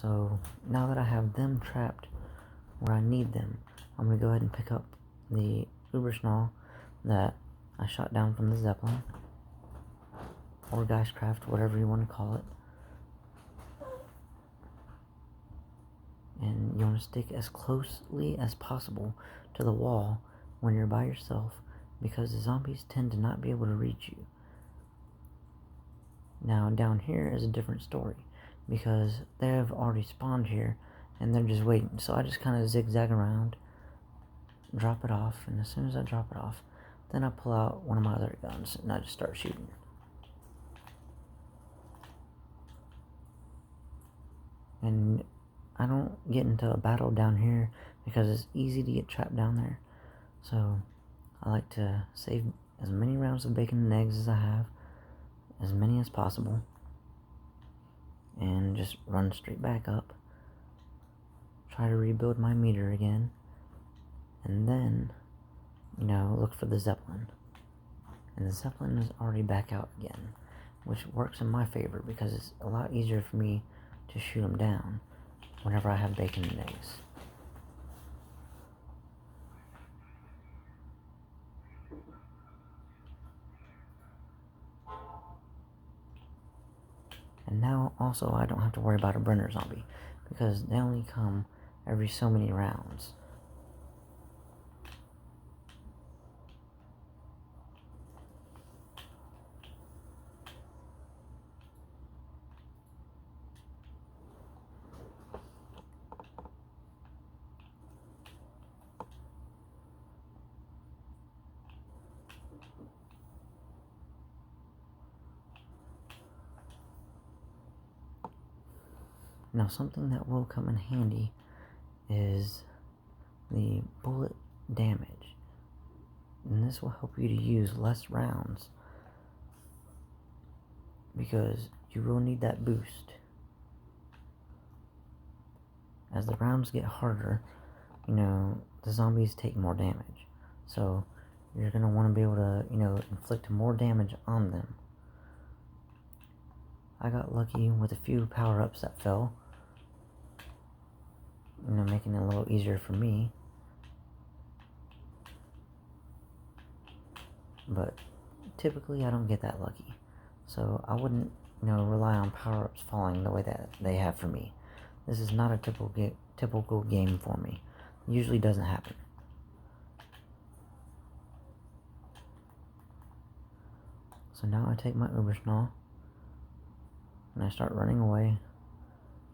So now that I have them trapped where I need them, I'm going to go ahead and pick up the Uberschnall that I shot down from the Zeppelin, or Geistkraft, whatever you want to call it. And you want to stick as closely as possible to the wall when you're by yourself, because the zombies tend to not be able to reach you. Now down here is a different story, because they have already spawned here and they're just waiting. So I just kind of zigzag around, drop it off, and as soon as I drop it off, then I pull out one of my other guns and I just start shooting. And I don't get into a battle down here because it's easy to get trapped down there. So I like to save as many rounds of bacon and eggs as I have, as many as possible, and just run straight back up, try to rebuild my meter again, and then, look for the Zeppelin. And the Zeppelin is already back out again, which works in my favor because it's a lot easier for me to shoot them down whenever I have bacon and eggs. And now also I don't have to worry about a Brenner zombie because they only come every so many rounds. Now something that will come in handy is the bullet damage, and this will help you to use less rounds because you will need that boost. As the rounds get harder, the zombies take more damage, so you're going to want to be able to, inflict more damage on them. I got lucky with a few power-ups that fell, making it a little easier for me. But typically I don't get that lucky, so I wouldn't, rely on power-ups falling the way that they have for me. This is not a typical game for me. It usually doesn't happen. So now I take my Uberschnall and I start running away.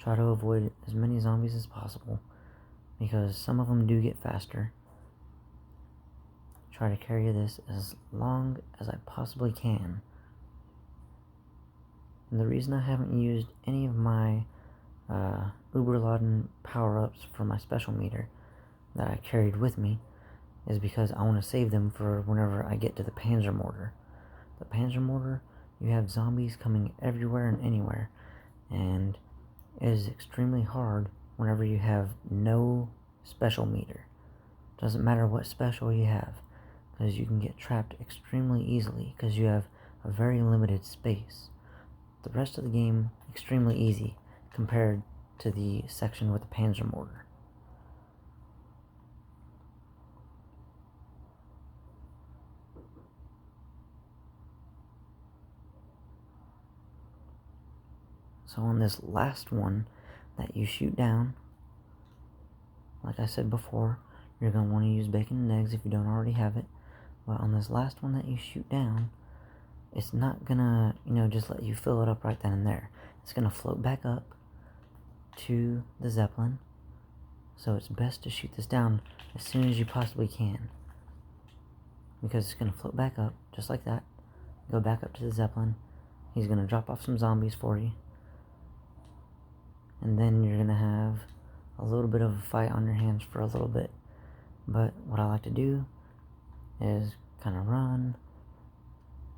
Try to avoid as many zombies as possible because some of them do get faster. Try to carry this as long as I possibly can. And the reason I haven't used any of my Uberladen power-ups for my special meter that I carried with me is because I want to save them for whenever I get to the panzermorder. The panzermorder, you have zombies coming everywhere and anywhere, and it is extremely hard whenever you have no special meter. Doesn't matter what special you have, because you can get trapped extremely easily because you have a very limited space. The rest of the game, extremely easy compared to the section with the panzermorder. So on this last one that you shoot down, like I said before, you're going to want to use bacon and eggs if you don't already have it. But on this last one that you shoot down, it's not going to, just let you fill it up right then and there. It's going to float back up to the Zeppelin. So it's best to shoot this down as soon as you possibly can, because it's going to float back up just like that, go back up to the Zeppelin. He's going to drop off some zombies for you, and then you're going to have a little bit of a fight on your hands for a little bit. But what I like to do is kind of run,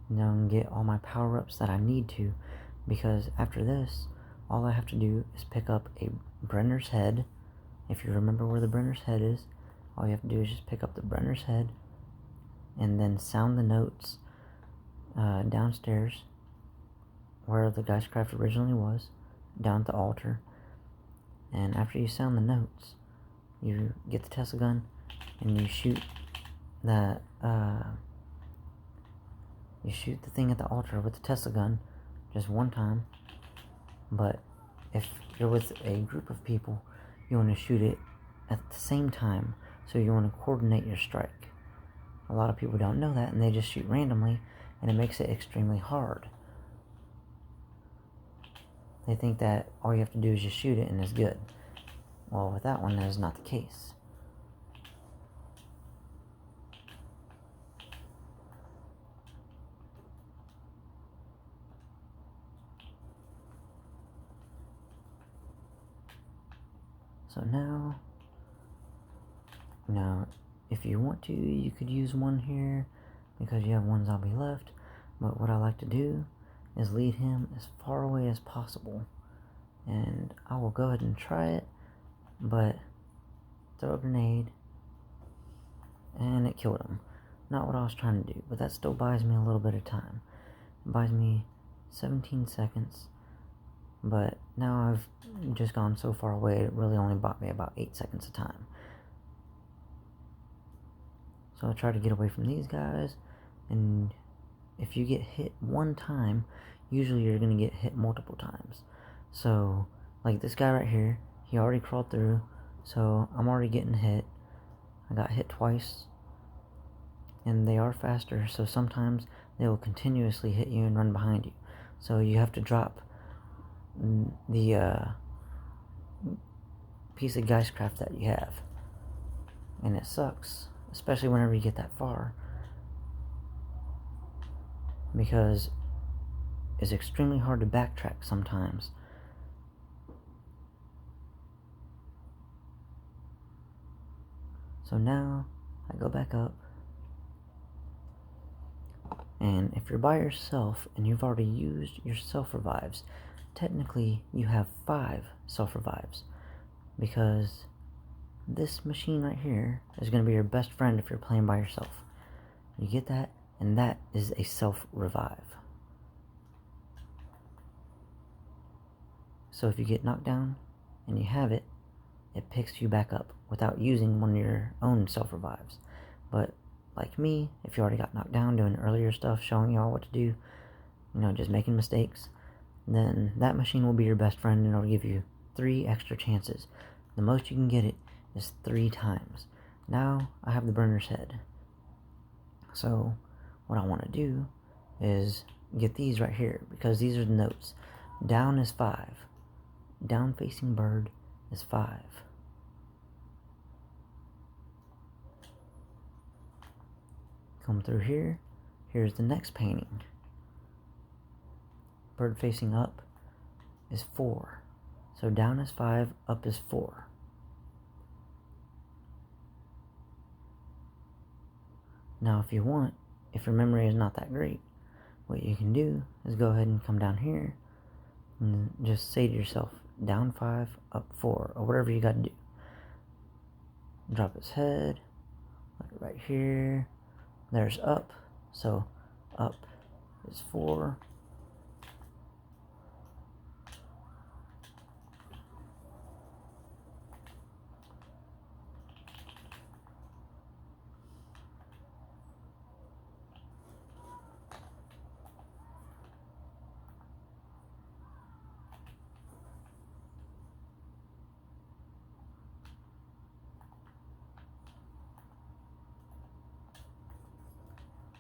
and get all my power-ups that I need to, because after this, all I have to do is pick up a Brenner's head. If you remember where the Brenner's head is, all you have to do is just pick up the Brenner's head and then sound the notes downstairs where the Geistkraft originally was, down at the altar, And after you sound the notes, you get the Tesla gun and you shoot that you shoot the thing at the altar with the Tesla gun just one time. But if you're with a group of people, you want to shoot it at the same time, so you want to coordinate your strike. A lot of people don't know that, and they just shoot randomly, and it makes it extremely hard. They think that all you have to do is just shoot it and it's good. Well, with that one, that is not the case. So now, if you want to, you could use one here because you have one zombie left. But what I like to do is lead him as far away as possible. And I will go ahead and try it, but throw a grenade, and it killed him. Not what I was trying to do, but that still buys me a little bit of time. It buys me 17 seconds, but now I've just gone so far away, it really only bought me about 8 seconds of time. So I try to get away from these guys, and if you get hit one time, usually you're going to get hit multiple times. So, like this guy right here, he already crawled through, so I'm already getting hit. I got hit twice, and they are faster, so sometimes they will continuously hit you and run behind you. So you have to drop the piece of Geistcraft that you have. And it sucks, especially whenever you get that far, because it's extremely hard to backtrack sometimes. So now I go back up, and if you're by yourself and you've already used your self-revives, technically you have 5 self-revives, because this machine right here is going to be your best friend if you're playing by yourself. You get that, and that is a self-revive. So if you get knocked down and you have it, it picks you back up without using one of your own self-revives. But like me, if you already got knocked down doing earlier stuff, showing y'all what to do, just making mistakes, then that machine will be your best friend, and it'll give you 3 extra chances. The most you can get it is 3 times. Now I have the burner's head. So what I want to do is get these right here, because these are the notes. Down is 5. Down facing bird is 5. Come through here. Here's the next painting. Bird facing up is 4. So down is 5, up is 4. Now if you want, if your memory is not that great, what you can do is go ahead and come down here and just say to yourself, down 5, up 4, or whatever you got to do. Drop his head, like right here. There's up, so up is 4.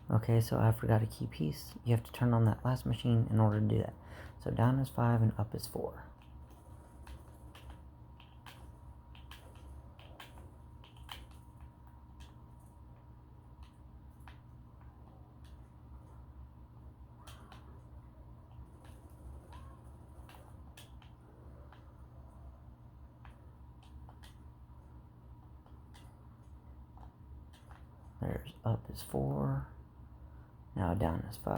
Okay, so I forgot a key piece. You have to turn on that last machine in order to do that. So down is 5 and up is 4. There's up is 4. Now down is 5.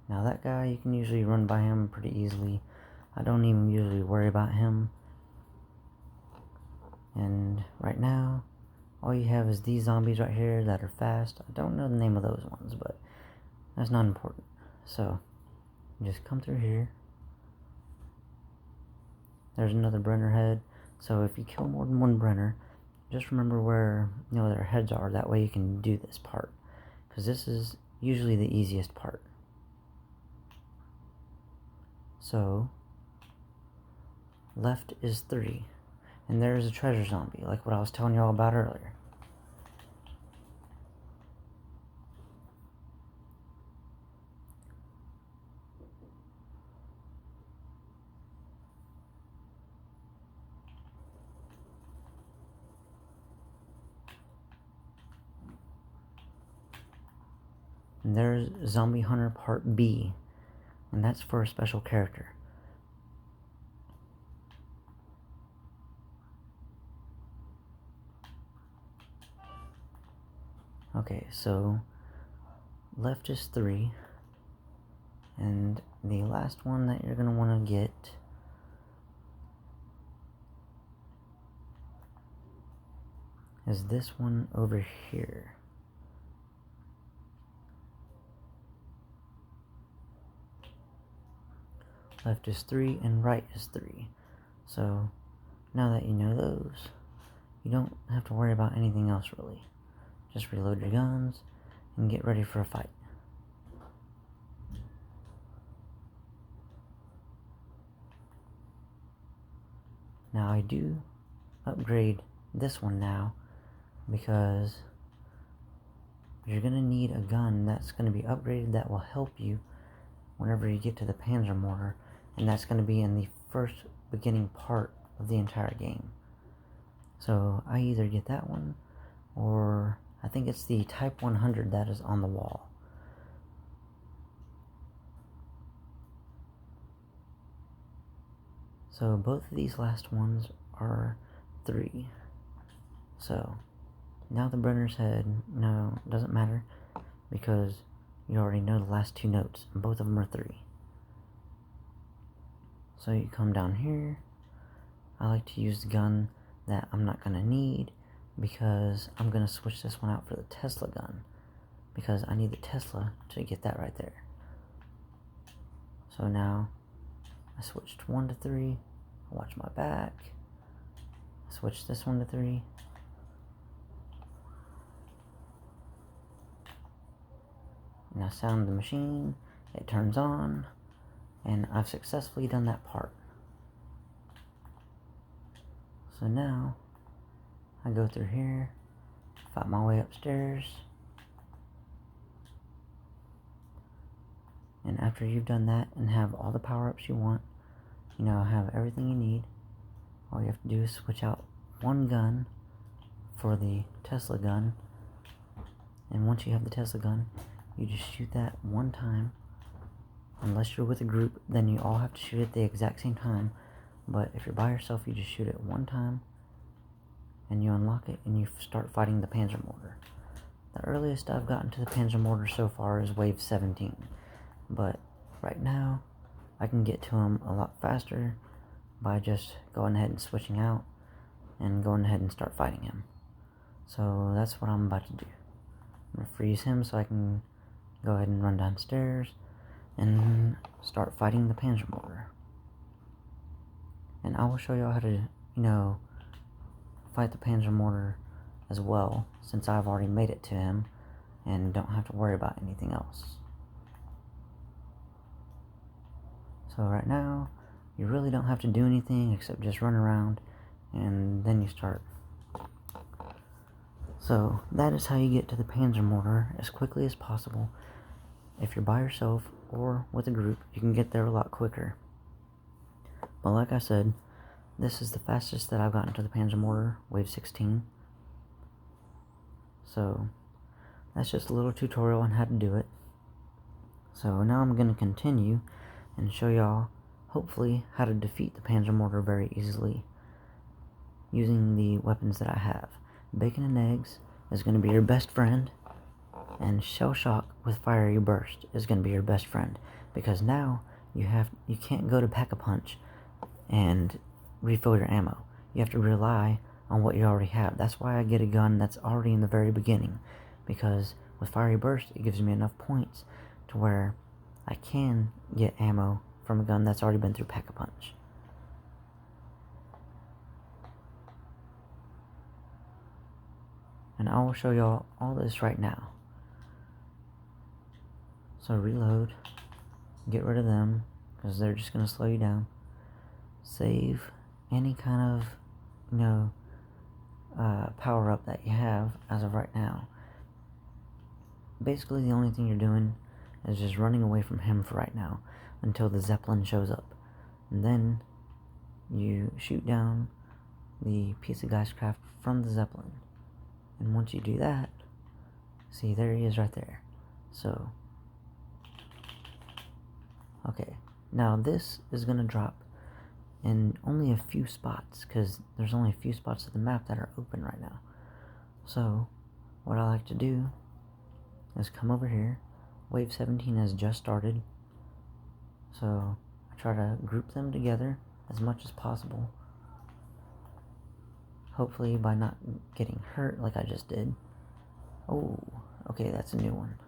Now that guy, you can usually run by him pretty easily. I don't even usually worry about him. And right now, all you have is these zombies right here that are fast. I don't know the name of those ones, but that's not important. So, just come through here. there's another Brenner head. So if you kill more than one Brenner, just remember where their heads are. That way you can do this part, because this is usually the easiest part. So left is 3, and there's a treasure zombie, like what I was telling y'all about earlier. And there's Zombie Hunter Part B, and that's for a special character. Okay, so left is 3, and the last one that you're going to want to get is this one over here. Left is 3 and right is 3. So now that you know those, you don't have to worry about anything else really. Just reload your guns and get ready for a fight. Now I do upgrade this one now, because you're going to need a gun that's going to be upgraded that will help you whenever you get to the panzermorder, and that's going to be in the first beginning part of the entire game. So I either get that one, or I think it's the Type 100 that is on the wall. So both of these last ones are 3. So now the Brenner's head, no, doesn't matter, because you already know the last 2 notes, and both of them are 3. So you come down here. I like to use the gun that I'm not going to need, because I'm going to switch this one out for the Tesla gun, because I need the Tesla to get that right there. So now I switched 1 to 3, I watch my back, I switch this one to 3, and I sound the machine, it turns on, and I've successfully done that part. So now I go through here, fight my way upstairs, and after you've done that and have all the power-ups you want, have everything you need, all you have to do is switch out one gun for the Tesla gun, and once you have the Tesla gun, you just shoot that one time. Unless you're with a group, then you all have to shoot at the exact same time, but if you're by yourself, you just shoot it one time, and you unlock it, and you start fighting the panzermorder. The earliest I've gotten to the panzermorder so far is wave 17, but right now I can get to him a lot faster by just going ahead and switching out and going ahead and start fighting him. So that's what I'm about to do. I'm going to freeze him so I can go ahead and run downstairs and start fighting the panzermorder. And I will show y'all how to, fight the panzermorder as well, since I've already made it to him and don't have to worry about anything else. So right now, you really don't have to do anything except just run around, and then you start. So that is how you get to the panzermorder as quickly as possible. If you're by yourself or with a group, you can get there a lot quicker. But like I said, this is the fastest that I've gotten to the panzermorder, wave 16. So that's just a little tutorial on how to do it. So now I'm going to continue and show y'all, hopefully, how to defeat the panzermorder very easily using the weapons that I have. Bacon and eggs is going to be your best friend, and shell shock with fiery burst is going to be your best friend, because now you can't go to Pack-a-Punch and refill your ammo. You have to rely on what you already have. That's why I get a gun that's already in the very beginning, because with fiery burst it gives me enough points to where I can get ammo from a gun that's already been through Pack-a-Punch. And I will show y'all all this right now. So reload, get rid of them, because they're just going to slow you down. Save any kind of, power up that you have as of right now. Basically, the only thing you're doing is just running away from him for right now until the Zeppelin shows up. And then you shoot down the piece of Geistkraft from the Zeppelin. And once you do that, see, there he is right there. So, okay, now this is going to drop in only a few spots, because there's only a few spots of the map that are open right now. So, what I like to do is come over here. Wave 17 has just started, so I try to group them together as much as possible, hopefully by not getting hurt like I just did. Oh, okay, that's a new one.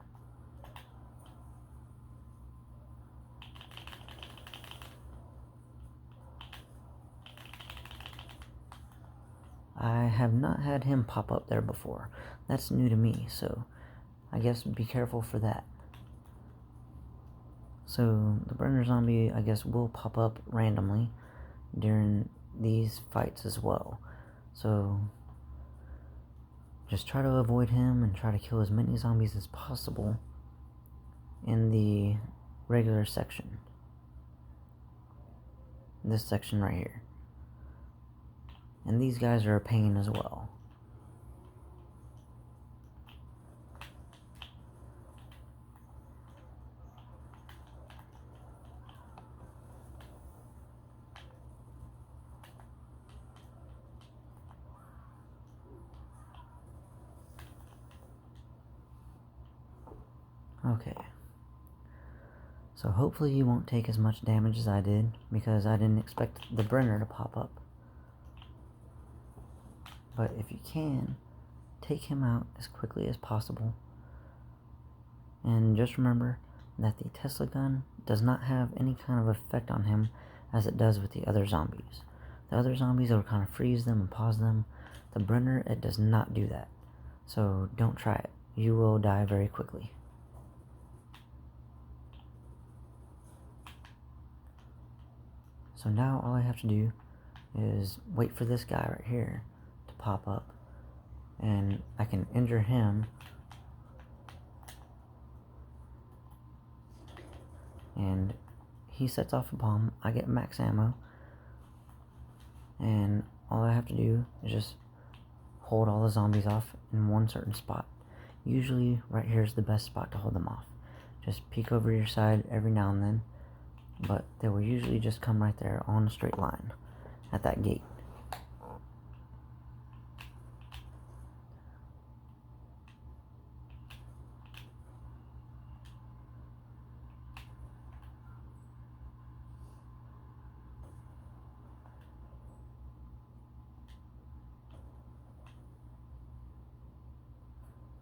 I have not had him pop up there before. That's new to me, so I guess be careful for that. So the burner zombie, I guess, will pop up randomly during these fights as well. So just try to avoid him and try to kill as many zombies as possible in the regular section. This section right here. And these guys are a pain as well. Okay. So hopefully you won't take as much damage as I did, because I didn't expect the Brenner to pop up. But if you can, take him out as quickly as possible. And just remember that the Tesla gun does not have any kind of effect on him as it does with the other zombies. The other zombies, it'll kind of freeze them and pause them. The Brenner, it does not do that. So don't try it. You will die very quickly. So now all I have to do is wait for this guy right here to pop up, and I can injure him, and he sets off a bomb. I get max ammo, and all I have to do is just hold all the zombies off in one certain spot. Usually right here is the best spot to hold them off. Just peek over your side every now and then, but they will usually just come right there on a straight line at that gate.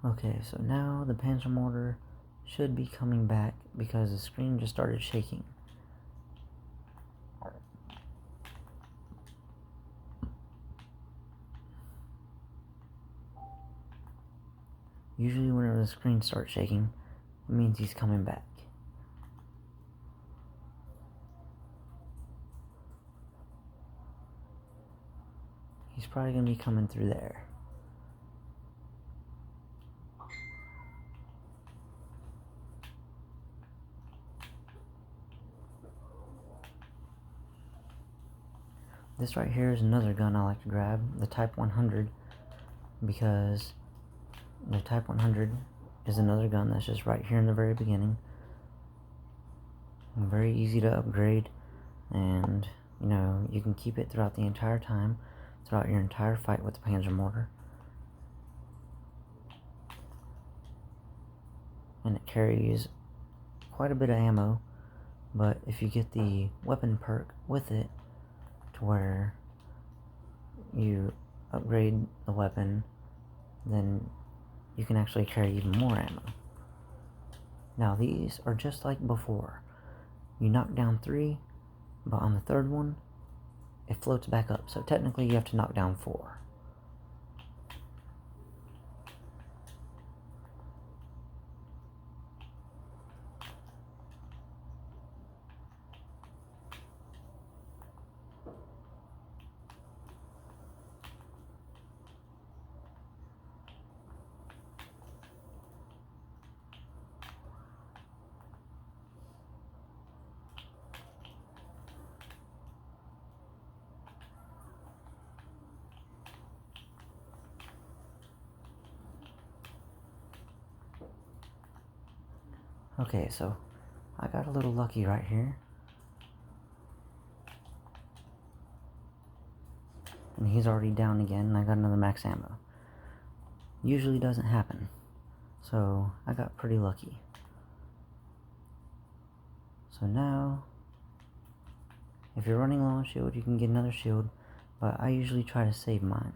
Okay, so now the panzermorder should be coming back because the screen just started shaking. Usually whenever the screen starts shaking, it means he's coming back. He's probably going to be coming through there. This right here is another gun I like to grab, the Type 100, because the Type 100 is another gun that's just right here in the very beginning. Very easy to upgrade, and you can keep it throughout the entire time, throughout your entire fight with the panzermorder. And it carries quite a bit of ammo, but if you get the weapon perk with it, to where you upgrade the weapon, then you can actually carry even more ammo. Now these are just like before. You knock down 3, but on the third one, it floats back up. So technically you have to knock down 4. Okay, so I got a little lucky right here. And he's already down again, and I got another max ammo. Usually doesn't happen. So I got pretty lucky. So now, if you're running low on shield, you can get another shield, but I usually try to save mine.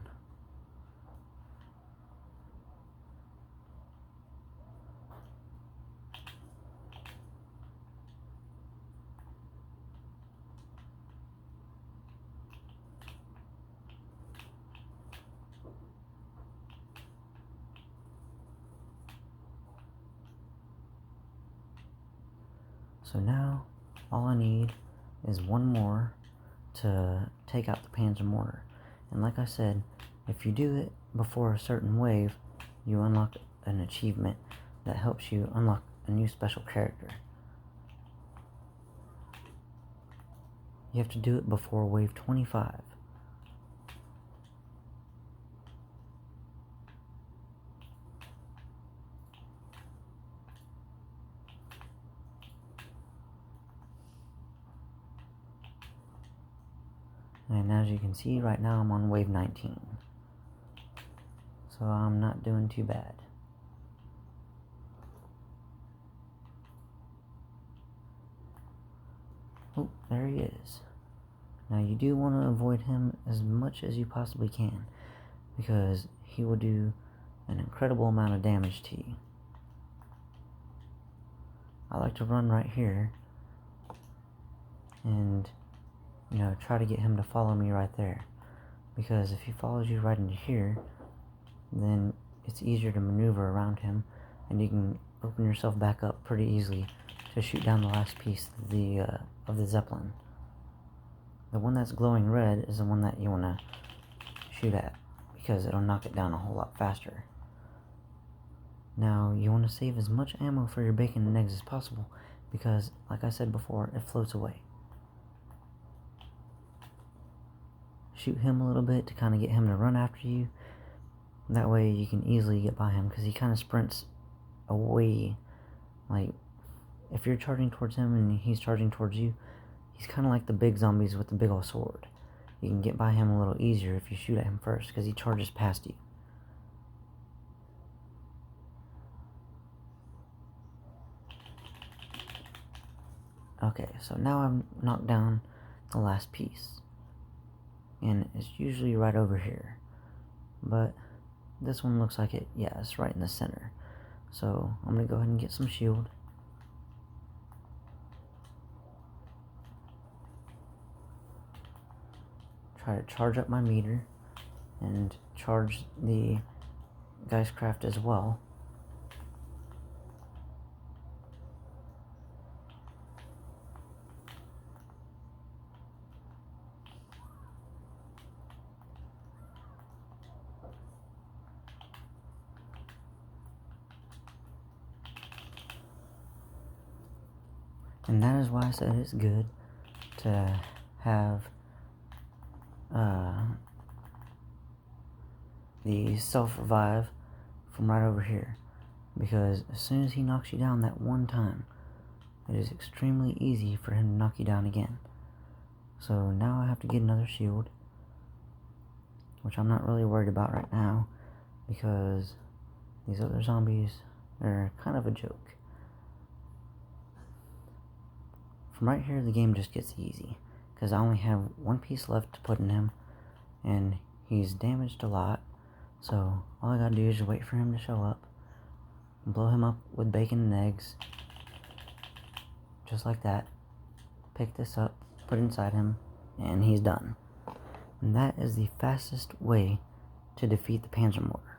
So now, all I need is one more to take out the panzermorder. And like I said, if you do it before a certain wave, you unlock an achievement that helps you unlock a new special character. You have to do it before wave 25. And as you can see, right now I'm on wave 19. So I'm not doing too bad. Oh, there he is. Now you do want to avoid him as much as you possibly can, because he will do an incredible amount of damage to you. I like to run right here and try to get him to follow me right there, because if he follows you right into here, then it's easier to maneuver around him, and you can open yourself back up pretty easily to shoot down the last piece of the Zeppelin. The one that's glowing red is the one that you want to shoot at, because it'll knock it down a whole lot faster. Now, you want to save as much ammo for your bacon and eggs as possible, because, like I said before, it floats away. Shoot him a little bit to kind of get him to run after you. That way you can easily get by him, because he kind of sprints away. Like, if you're charging towards him and he's charging towards you, he's kind of like the big zombies with the big old sword. You can get by him a little easier if you shoot at him first, because he charges past you. Okay, so now I've knocked down the last piece, and it's usually right over here, but this one looks like it's right in the center. So I'm gonna go ahead and get some shield. Try to charge up my meter and charge the Geistkraft as well. And that is why I said it's good to have the self-revive from right over here, because as soon as he knocks you down that one time, it is extremely easy for him to knock you down again. So now I have to get another shield, which I'm not really worried about right now, because these other zombies are kind of a joke. From right here, the game just gets easy, because I only have one piece left to put in him, and he's damaged a lot, so all I gotta do is just wait for him to show up, and blow him up with bacon and eggs, just like that. Pick this up, put it inside him, and he's done. And that is the fastest way to defeat the panzermorder.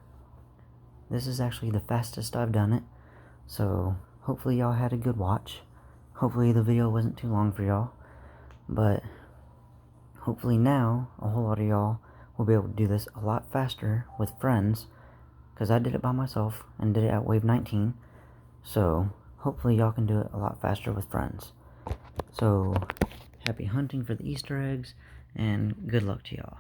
This is actually the fastest I've done it, so hopefully y'all had a good watch. Hopefully the video wasn't too long for y'all, but hopefully now a whole lot of y'all will be able to do this a lot faster with friends, because I did it by myself and did it at wave 19, so hopefully y'all can do it a lot faster with friends. So happy hunting for the Easter eggs, and good luck to y'all.